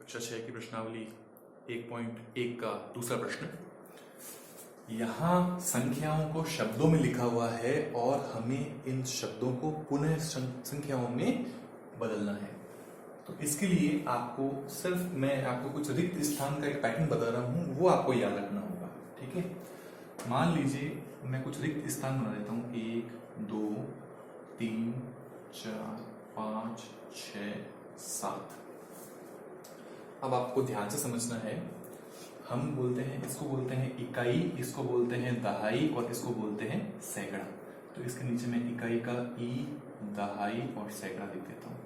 कक्षा 6 की प्रश्नावली 1.1 का दूसरा प्रश्न। यहाँ संख्याओं को शब्दों में लिखा हुआ है और हमें इन शब्दों को पुनः संख्याओं में बदलना है। तो इसके लिए आपको मैं आपको कुछ रिक्त स्थान का एक पैटर्न बता रहा हूं, वो आपको याद रखना होगा। ठीक है, मान लीजिए मैं कुछ रिक्त स्थान बना देता हूं, 1 2 3 4 5 6 7। अब आपको ध्यान से समझना है, हम बोलते हैं, इसको बोलते हैं इकाई, इसको बोलते हैं दहाई और इसको बोलते हैं सैकड़ा। तो इसके नीचे मैं इकाई का ई, दहाई और सैकड़ा लिख देता हूं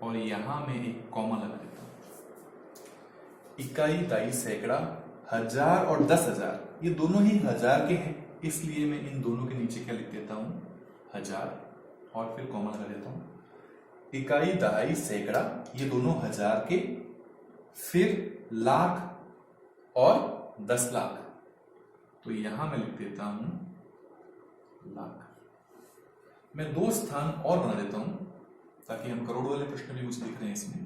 और यहां मैं एक कॉमा लगा देता हूं। इकाई, दहाई, सैकड़ा, हजार और 10,000 ये दोनों ही हजार के हैं, इसलिए मैं इन दोनों के नीचे क्या लिख देता हूं, हजार, और फिर कॉमा लगा देता हूं। इकाई, दहाई, सैकड़ा ये दोनों हजार के, फिर लाख और 10 लाख, तो यहां मैं लिख देता हूं लाख। मैं 2 स्थान और बना देता हूं ताकि हम करोड़ वाले प्रश्न भी मुझे दिख रहे हैं इसमें।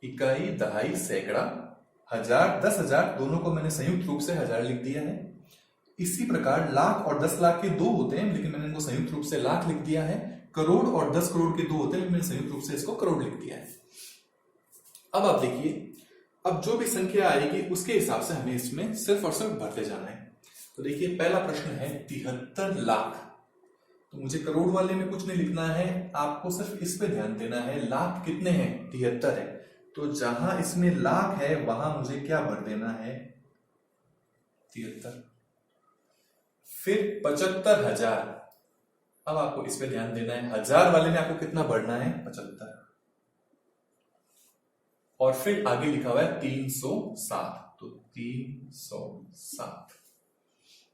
इकाई, दहाई, सैकड़ा, हजार, 10,000 दोनों को मैंने संयुक्त रूप से हजार लिख दिया है। इसी प्रकार लाख और 10 लाख के 2 होते हैं, लेकिन मैंने इनको संयुक्त रूप से लाख लिख दिया है। करोड़ और 10 करोड़ के 2 होते हैं, लेकिन मैंने संयुक्त रूप से इसको करोड़ लिख दिया है। अब आप देखिए, अब जो भी संख्या आएगी उसके हिसाब से हमें इसमें सिर्फ और सिर्फ भरते जाना है। तो देखिए, पहला प्रश्न है 73 लाख। तो मुझे करोड़ वाले में कुछ नहीं लिखना है, आपको सिर्फ इस पे ध्यान देना है। लाख कितने हैं, 73 है, तो जहां इसमें लाख है वहां मुझे क्या भर देना है, 73। फिर 75,000, अब आपको इस पे ध्यान देना है, हजार वाले में आपको कितना भरना है, 75, और फिर आगे लिखा हुआ है 307, तो 307।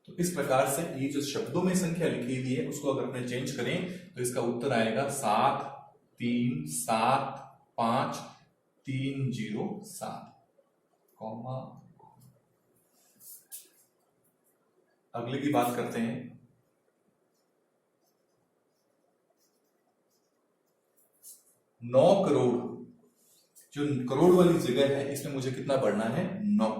तो इस प्रकार से ये जो शब्दों में संख्या लिखी हुई है उसको अगर अपने चेंज करें तो इसका उत्तर आएगा 7 3 7 5 3 0 7, कॉमा। अगले की बात करते हैं। 9 करोड़, जो करोड़ वाली जगह है इसमें मुझे कितना बढ़ना है, 9।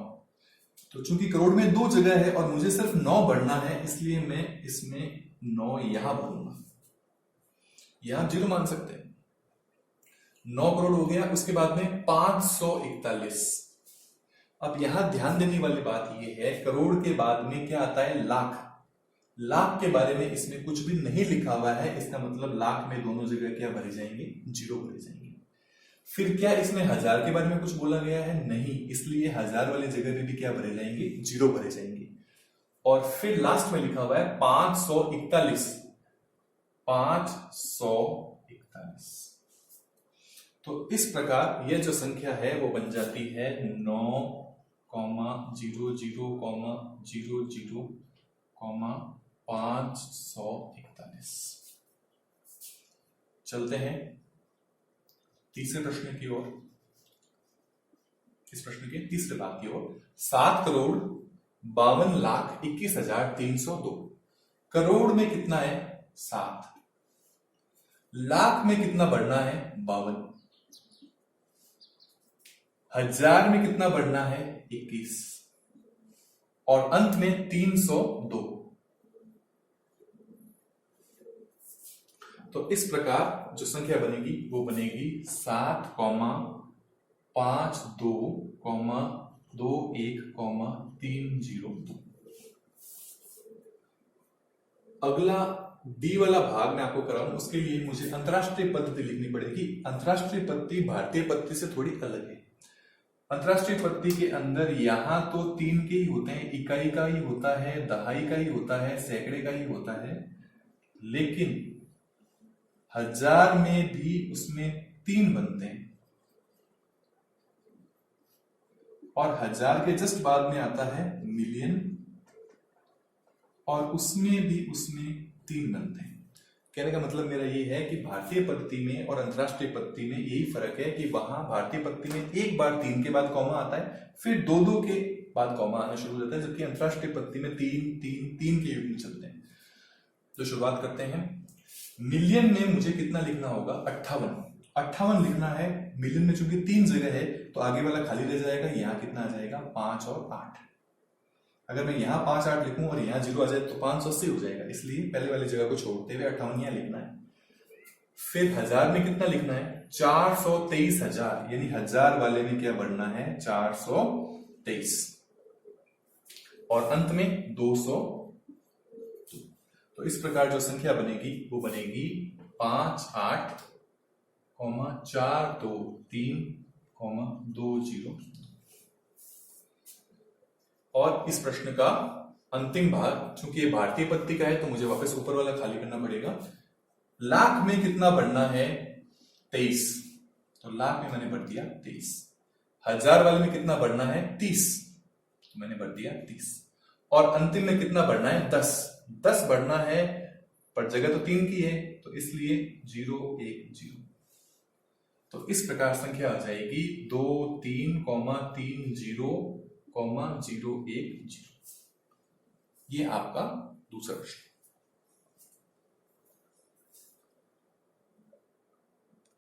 तो चूंकि करोड़ में 2 जगह है और मुझे सिर्फ 9 बढ़ना है, इसलिए मैं इसमें 9 यहां भरूंगा। यहां 0 मान सकते हैं। 9 करोड़ हो गया, उसके बाद में 541। अब यहां ध्यान देने वाली बात यह है, करोड़ के बाद में क्या आता है, लाख। लाख के बारे में इसमें कुछ भी नहीं लिखा हुआ है, इसका मतलब लाख में दोनों जगह क्या भरे जाएंगे, 0 भरे जाएंगे। फिर क्या इसमें हजार के बारे में कुछ बोला गया है, नहीं, इसलिए हजार वाली जगह पे भी क्या भरे जाएंगे, 0 भरे जाएंगे। और फिर लास्ट में लिखा हुआ है 541, 541। तो इस प्रकार यह जो संख्या है वो बन जाती है 9, 0 0, 0 0, 541। चलते हैं तीसरे प्रश्न की ओर, इस प्रश्न के तीसरे भाग की ओर। 7 करोड़ 52 लाख 21,302। करोड़ में कितना है, 7। लाख में कितना बढ़ना है, 52। हजार में कितना बढ़ना है, 21, और अंत में 302। तो इस प्रकार जो संख्या बनेगी वो बनेगी 7, 5 2, 2 1, 3 0 2। अगला डी वाला भाग मैं आपको कराऊं, उसके लिए मुझे अंतरराष्ट्रीय पद्धति लिखनी पड़ेगी। अंतरराष्ट्रीय पद्धति भारतीय पद्धति से थोड़ी अलग है। अंतरराष्ट्रीय पद्धति के अंदर यहां तो 3 के ही होते हैं, इकाई का ही होता है, दहाई का ही होता है, सैकड़े का ही होता है, लेकिन हजार में भी उसमें 3 बनते हैं, और हजार के जस्ट बाद में आता है मिलियन, और उसमें भी 3 बनते हैं। कहने का मतलब मेरा ये है कि भारतीय पद्धति में और अंतरराष्ट्रीय पद्धति में यही फर्क है कि वहां भारतीय पद्धति में एक बार 3 के बाद कॉमा आता है, फिर 2 के बाद कॉमा आना शुरू हो जाता है, जबकि अंतरराष्ट्रीय पत्ती में 3 के युग्म चलते हैं। तो शुरुआत करते हैं। मिलियन में मुझे कितना लिखना होगा? 58 लिखना है। मिलियन में चूंकि 3 जगह है तो आगे वाला खाली रह जाएगा। यहाँ कितना आ जाएगा? 5 और 8। अगर मैं यहाँ 5 8 लिखूं और यहाँ 0 आ जाए तो 580 हो जाएगा, इसलिए पहले वाली जगह को छोड़ते हुए 58 यहाँ लिखना है। फिर 1000 में कितना लिखना है? 423,000, यानी 1000 वाले में क्या बढ़ना है? 423, और अंत में 200। तो इस प्रकार जो संख्या बनेगी वो बनेगी 5 8, 4 2 3, 2 0। और इस प्रश्न का अंतिम भाग, चूंकि ये भारतीय पत्ती का है तो मुझे वापस ऊपर वाला खाली करना पड़ेगा। लाख में कितना बढ़ना है? 23, तो लाख में मैंने भर दिया 23। 1000 वाले में कितना बढ़ना है? 30, तो मैंने भर दिया 30। और अंतिम में कितना बढ़ना है? 10 बढ़ना है, पर जगह तो 3 की है तो इसलिए 0 1 0। तो इस प्रकार संख्या आ जाएगी 2 3, 3 0, 0 1 0। ये आपका दूसरा प्रश्न।